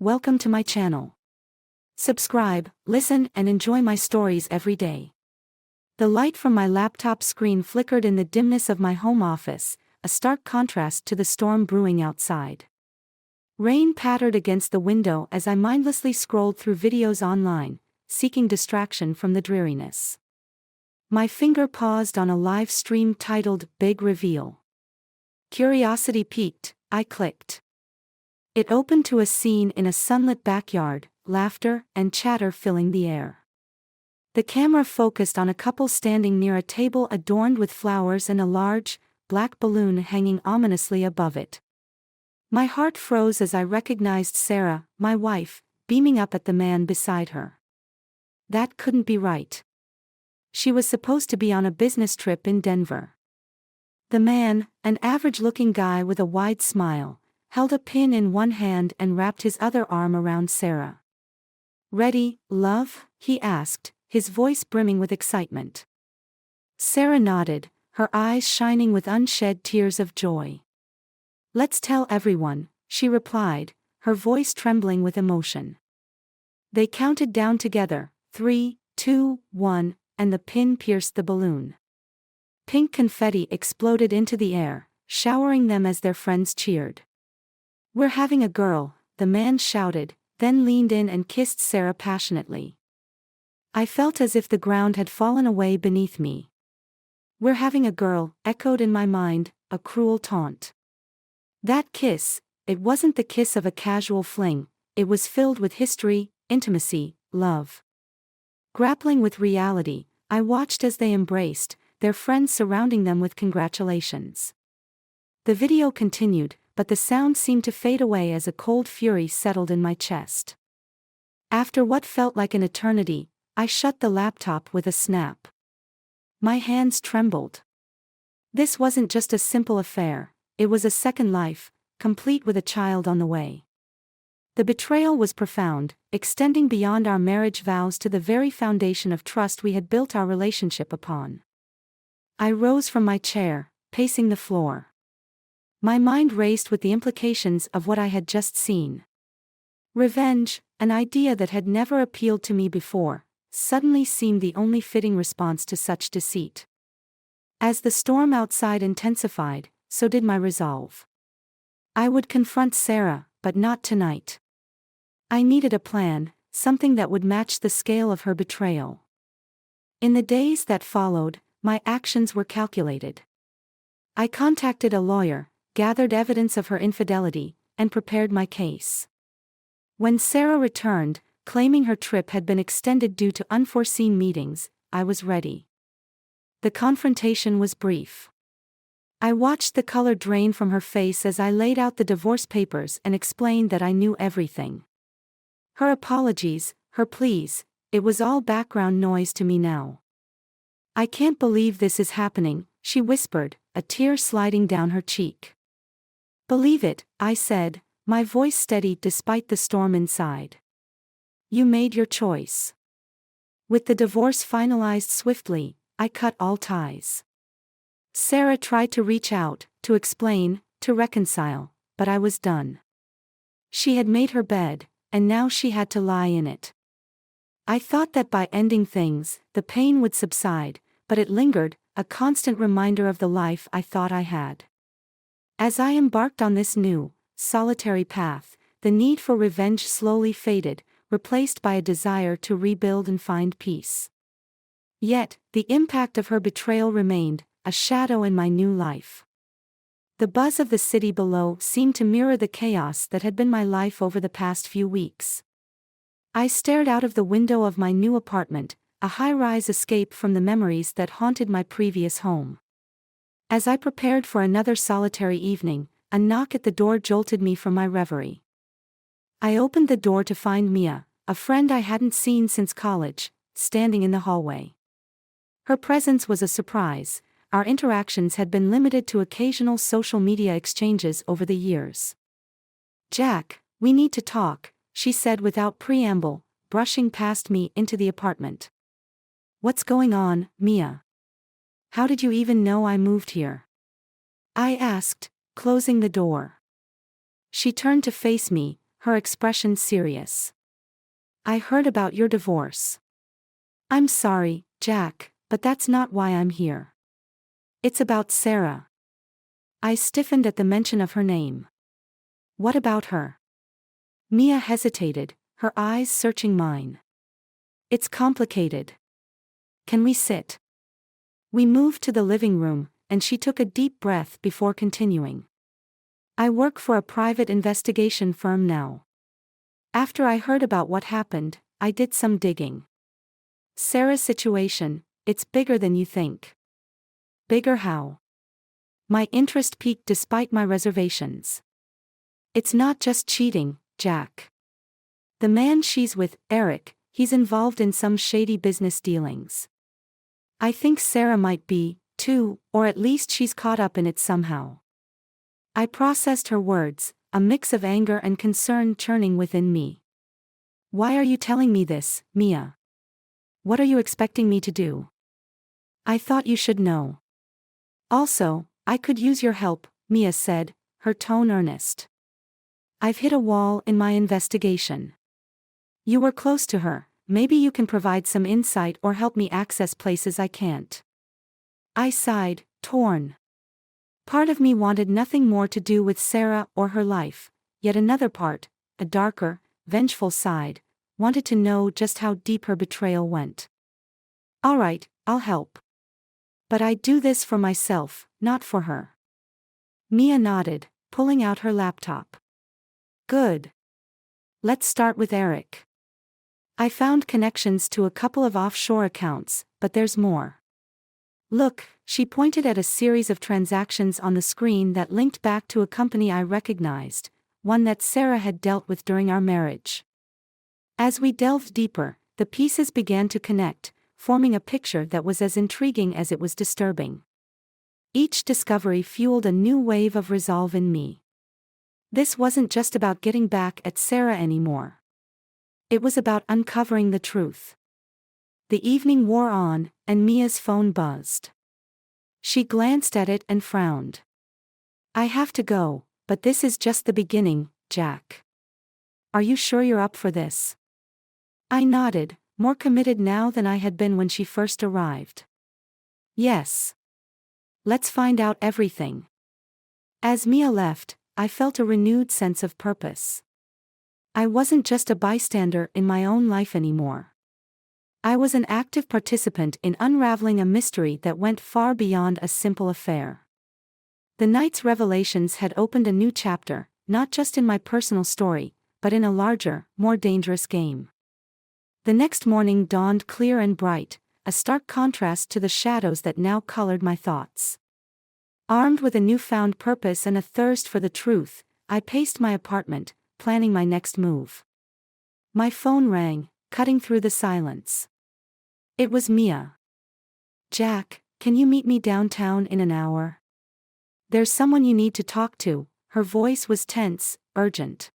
Welcome to my channel. Subscribe, listen, and enjoy my stories every day. The light from my laptop screen flickered in the dimness of my home office, a stark contrast to the storm brewing outside. Rain pattered against the window as I mindlessly scrolled through videos online, seeking distraction from the dreariness. My finger paused on a live stream titled Big Reveal. Curiosity piqued, I clicked. It opened to a scene in a sunlit backyard, laughter and chatter filling the air. The camera focused on a couple standing near a table adorned with flowers and a large, black balloon hanging ominously above it. My heart froze as I recognized Sarah, my wife, beaming up at the man beside her. That couldn't be right. She was supposed to be on a business trip in Denver. The man, an average-looking guy with a wide smile, held a pin in one hand and wrapped his other arm around Sarah. "Ready, love?" he asked, his voice brimming with excitement. Sarah nodded, her eyes shining with unshed tears of joy. "Let's tell everyone," she replied, her voice trembling with emotion. They counted down together, 3, 2, 1, and the pin pierced the balloon. Pink confetti exploded into the air, showering them as their friends cheered. "We're having a girl," the man shouted, then leaned in and kissed Sarah passionately. I felt as if the ground had fallen away beneath me. "We're having a girl," echoed in my mind, a cruel taunt. That kiss, it wasn't the kiss of a casual fling, it was filled with history, intimacy, love. Grappling with reality, I watched as they embraced, their friends surrounding them with congratulations. The video continued, but the sound seemed to fade away as a cold fury settled in my chest. After what felt like an eternity, I shut the laptop with a snap. My hands trembled. This wasn't just a simple affair, it was a second life, complete with a child on the way. The betrayal was profound, extending beyond our marriage vows to the very foundation of trust we had built our relationship upon. I rose from my chair, pacing the floor. My mind raced with the implications of what I had just seen. Revenge, an idea that had never appealed to me before, suddenly seemed the only fitting response to such deceit. As the storm outside intensified, so did my resolve. I would confront Sarah, but not tonight. I needed a plan, something that would match the scale of her betrayal. In the days that followed, my actions were calculated. I contacted a lawyer, gathered evidence of her infidelity, and prepared my case. When Sarah returned, claiming her trip had been extended due to unforeseen meetings, I was ready. The confrontation was brief. I watched the color drain from her face as I laid out the divorce papers and explained that I knew everything. Her apologies, her pleas, it was all background noise to me now. "I can't believe this is happening," she whispered, a tear sliding down her cheek. "Believe it," I said, my voice steady despite the storm inside. "You made your choice." With the divorce finalized swiftly, I cut all ties. Sarah tried to reach out, to explain, to reconcile, but I was done. She had made her bed, and now she had to lie in it. I thought that by ending things, the pain would subside, but it lingered, a constant reminder of the life I thought I had. As I embarked on this new, solitary path, the need for revenge slowly faded, replaced by a desire to rebuild and find peace. Yet, the impact of her betrayal remained, a shadow in my new life. The buzz of the city below seemed to mirror the chaos that had been my life over the past few weeks. I stared out of the window of my new apartment, a high-rise escape from the memories that haunted my previous home. As I prepared for another solitary evening, a knock at the door jolted me from my reverie. I opened the door to find Mia, a friend I hadn't seen since college, standing in the hallway. Her presence was a surprise. Our interactions had been limited to occasional social media exchanges over the years. "Jack, we need to talk," she said without preamble, brushing past me into the apartment. "What's going on, Mia? How did you even know I moved here?" I asked, closing the door. She turned to face me, her expression serious. I heard about your divorce. I'm sorry, Jack, but that's not why I'm here. It's about Sarah. I stiffened at the mention of her name. What about her? Mia hesitated, her eyes searching mine. It's complicated. Can we sit? We moved to the living room, and she took a deep breath before continuing. I work for a private investigation firm now. After I heard about what happened, I did some digging. Sarah's situation, it's bigger than you think. Bigger how? My interest peaked despite my reservations. It's not just cheating, Jack. The man she's with, Eric, he's involved in some shady business dealings. I think Sarah might be, too, or at least she's caught up in it somehow. I processed her words, a mix of anger and concern churning within me. Why are you telling me this, Mia? What are you expecting me to do? I thought you should know. Also, I could use your help, Mia said, her tone earnest. I've hit a wall in my investigation. You were close to her, maybe you can provide some insight or help me access places I can't. I sighed, torn. Part of me wanted nothing more to do with Sarah or her life, yet another part, a darker, vengeful side, wanted to know just how deep her betrayal went. All right, I'll help. But I do this for myself, not for her. Mia nodded, pulling out her laptop. Good. Let's start with Eric. I found connections to a couple of offshore accounts, but there's more. Look, she pointed at a series of transactions on the screen that linked back to a company I recognized, one that Sarah had dealt with during our marriage. As we delved deeper, the pieces began to connect, forming a picture that was as intriguing as it was disturbing. Each discovery fueled a new wave of resolve in me. This wasn't just about getting back at Sarah anymore. It was about uncovering the truth. The evening wore on, and Mia's phone buzzed. She glanced at it and frowned. I have to go, but this is just the beginning, Jack. Are you sure you're up for this? I nodded, more committed now than I had been when she first arrived. Yes. Let's find out everything. As Mia left, I felt a renewed sense of purpose. I wasn't just a bystander in my own life anymore. I was an active participant in unraveling a mystery that went far beyond a simple affair. The night's revelations had opened a new chapter, not just in my personal story, but in a larger, more dangerous game. The next morning dawned clear and bright, a stark contrast to the shadows that now colored my thoughts. Armed with a newfound purpose and a thirst for the truth, I paced my apartment, planning my next move. My phone rang, cutting through the silence. It was Mia. Jack, can you meet me downtown in an hour? There's someone you need to talk to. Her voice was tense, urgent.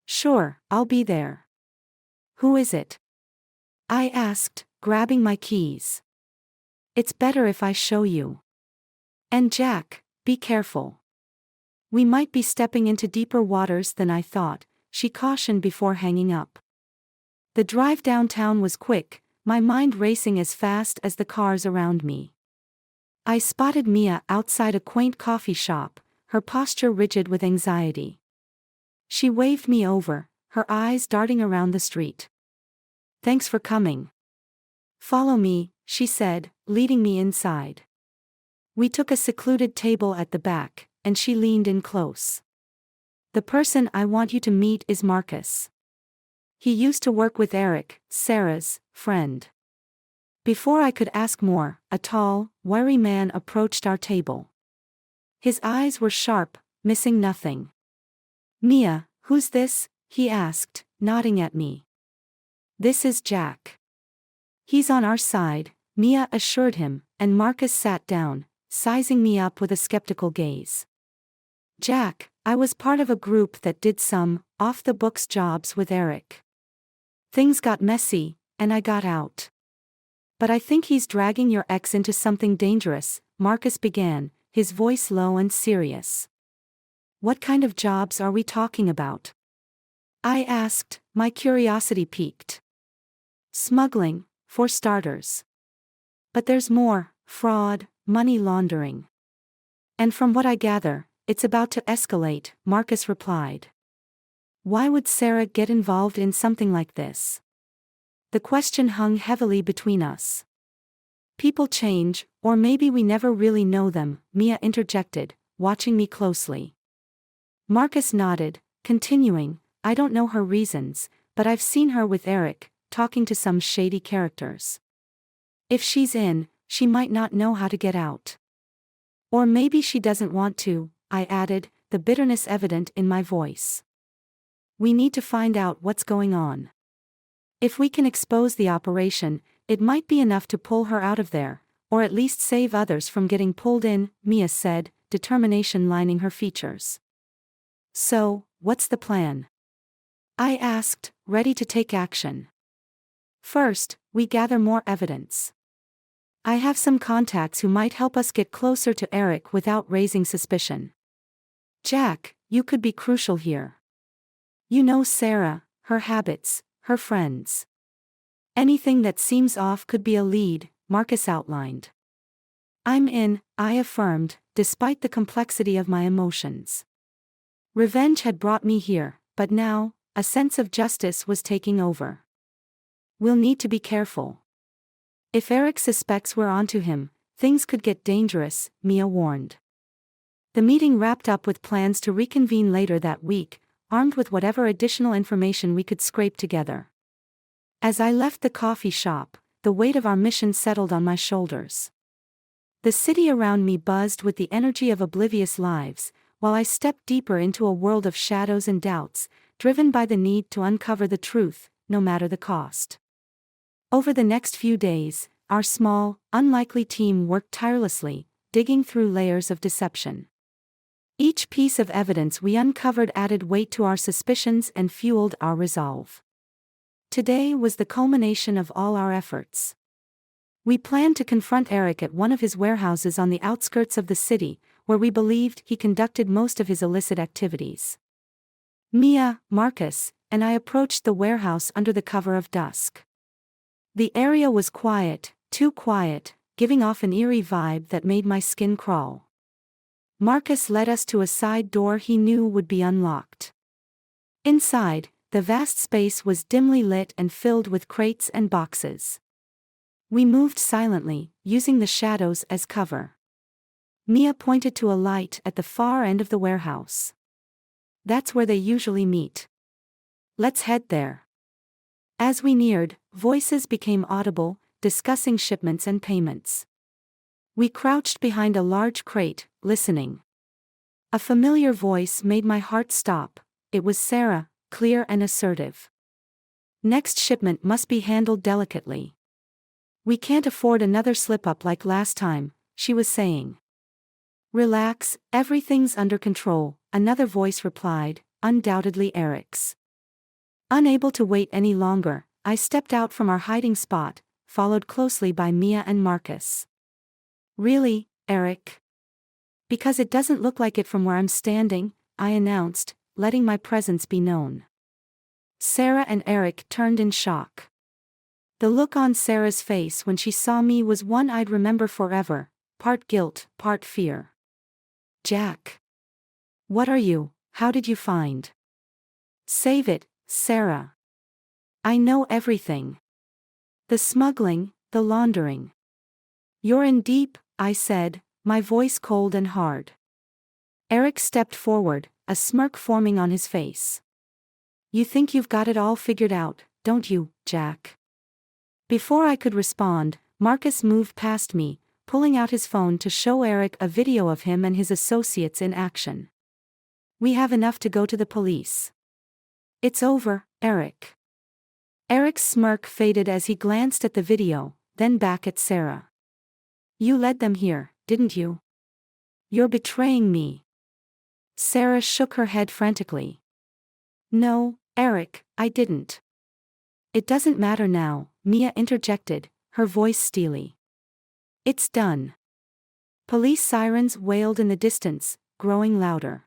Sure, I'll be there. Who is it? I asked, grabbing my keys. It's better if I show you. And Jack, be careful. We might be stepping into deeper waters than I thought, she cautioned before hanging up. The drive downtown was quick, my mind racing as fast as the cars around me. I spotted Mia outside a quaint coffee shop, her posture rigid with anxiety. She waved me over, her eyes darting around the street. Thanks for coming. Follow me, she said, leading me inside. We took a secluded table at the back, and she leaned in close. The person I want you to meet is Marcus. He used to work with Eric, Sarah's friend. Before I could ask more, a tall, wiry man approached our table. His eyes were sharp, missing nothing. Mia, who's this? He asked, nodding at me. This is Jack. He's on our side, Mia assured him, and Marcus sat down, sizing me up with a skeptical gaze. Jack, I was part of a group that did some off-the-books jobs with Eric. Things got messy, and I got out. But I think he's dragging your ex into something dangerous, Marcus began, his voice low and serious. What kind of jobs are we talking about? I asked, my curiosity piqued. Smuggling, for starters. But there's more: fraud, money laundering. And from what I gather, it's about to escalate, Marcus replied. Why would Sarah get involved in something like this? The question hung heavily between us. People change, or maybe we never really know them, Mia interjected, watching me closely. Marcus nodded, continuing, I don't know her reasons, but I've seen her with Eric, talking to some shady characters. If she's in, she might not know how to get out. Or maybe she doesn't want to, I added, the bitterness evident in my voice. We need to find out what's going on. If we can expose the operation, it might be enough to pull her out of there, or at least save others from getting pulled in, Mia said, determination lining her features. So, what's the plan? I asked, ready to take action. First, we gather more evidence. I have some contacts who might help us get closer to Eric without raising suspicion. Jack, you could be crucial here. You know Sarah, her habits, her friends. Anything that seems off could be a lead, Marcus outlined. I'm in, I affirmed, despite the complexity of my emotions. Revenge had brought me here, but now, a sense of justice was taking over. We'll need to be careful. If Eric suspects we're onto him, things could get dangerous, Mia warned. The meeting wrapped up with plans to reconvene later that week, armed with whatever additional information we could scrape together. As I left the coffee shop, the weight of our mission settled on my shoulders. The city around me buzzed with the energy of oblivious lives, while I stepped deeper into a world of shadows and doubts, driven by the need to uncover the truth, no matter the cost. Over the next few days, our small, unlikely team worked tirelessly, digging through layers of deception. Each piece of evidence we uncovered added weight to our suspicions and fueled our resolve. Today was the culmination of all our efforts. We planned to confront Eric at one of his warehouses on the outskirts of the city, where we believed he conducted most of his illicit activities. Mia, Marcus, and I approached the warehouse under the cover of dusk. The area was quiet, too quiet, giving off an eerie vibe that made my skin crawl. Marcus led us to a side door he knew would be unlocked. Inside, the vast space was dimly lit and filled with crates and boxes. We moved silently, using the shadows as cover. Mia pointed to a light at the far end of the warehouse. That's where they usually meet. Let's head there. As we neared, voices became audible, discussing shipments and payments. We crouched behind a large crate, listening. A familiar voice made my heart stop. It was Sarah, clear and assertive. Next shipment must be handled delicately. We can't afford another slip-up like last time, she was saying. Relax, everything's under control, another voice replied, undoubtedly Eric's. Unable to wait any longer, I stepped out from our hiding spot, followed closely by Mia and Marcus. Really, Eric? Because it doesn't look like it from where I'm standing, I announced, letting my presence be known. Sarah and Eric turned in shock. The look on Sarah's face when she saw me was one I'd remember forever, part guilt, part fear. Jack. What are you? How did you find? Save it, Sarah. I know everything. The smuggling, the laundering. You're in deep, I said, my voice cold and hard. Eric stepped forward, a smirk forming on his face. You think you've got it all figured out, don't you, Jack? Before I could respond, Marcus moved past me, pulling out his phone to show Eric a video of him and his associates in action. We have enough to go to the police. It's over, Eric. Eric's smirk faded as he glanced at the video, then back at Sarah. You led them here, didn't you? You're betraying me. Sarah shook her head frantically. No, Eric, I didn't. It doesn't matter now, Mia interjected, her voice steely. It's done. Police sirens wailed in the distance, growing louder.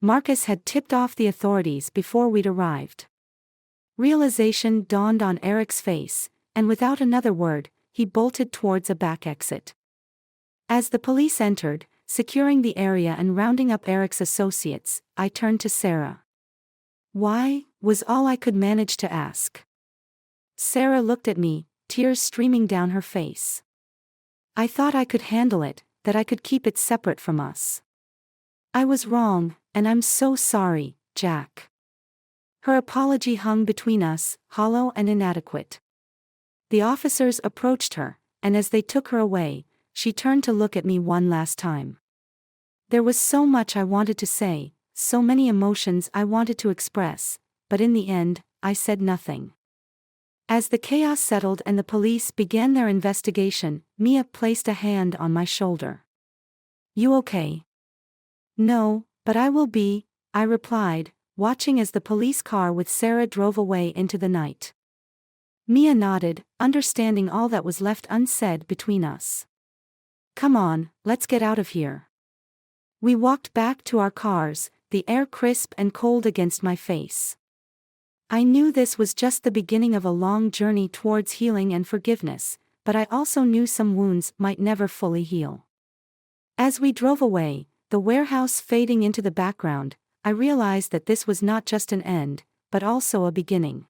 Marcus had tipped off the authorities before we'd arrived. Realization dawned on Eric's face, and without another word, he bolted towards a back exit. As the police entered, securing the area and rounding up Eric's associates, I turned to Sarah. "Why?" was all I could manage to ask. Sarah looked at me, tears streaming down her face. "I thought I could handle it, that I could keep it separate from us. I was wrong, and I'm so sorry, Jack." Her apology hung between us, hollow and inadequate. The officers approached her, and as they took her away, she turned to look at me one last time. There was so much I wanted to say, so many emotions I wanted to express, but in the end, I said nothing. As the chaos settled and the police began their investigation, Mia placed a hand on my shoulder. "You okay?" "No, but I will be," I replied, watching as the police car with Sarah drove away into the night. Mia nodded, understanding all that was left unsaid between us. "Come on, let's get out of here." We walked back to our cars, the air crisp and cold against my face. I knew this was just the beginning of a long journey towards healing and forgiveness, but I also knew some wounds might never fully heal. As we drove away, the warehouse fading into the background, I realized that this was not just an end, but also a beginning.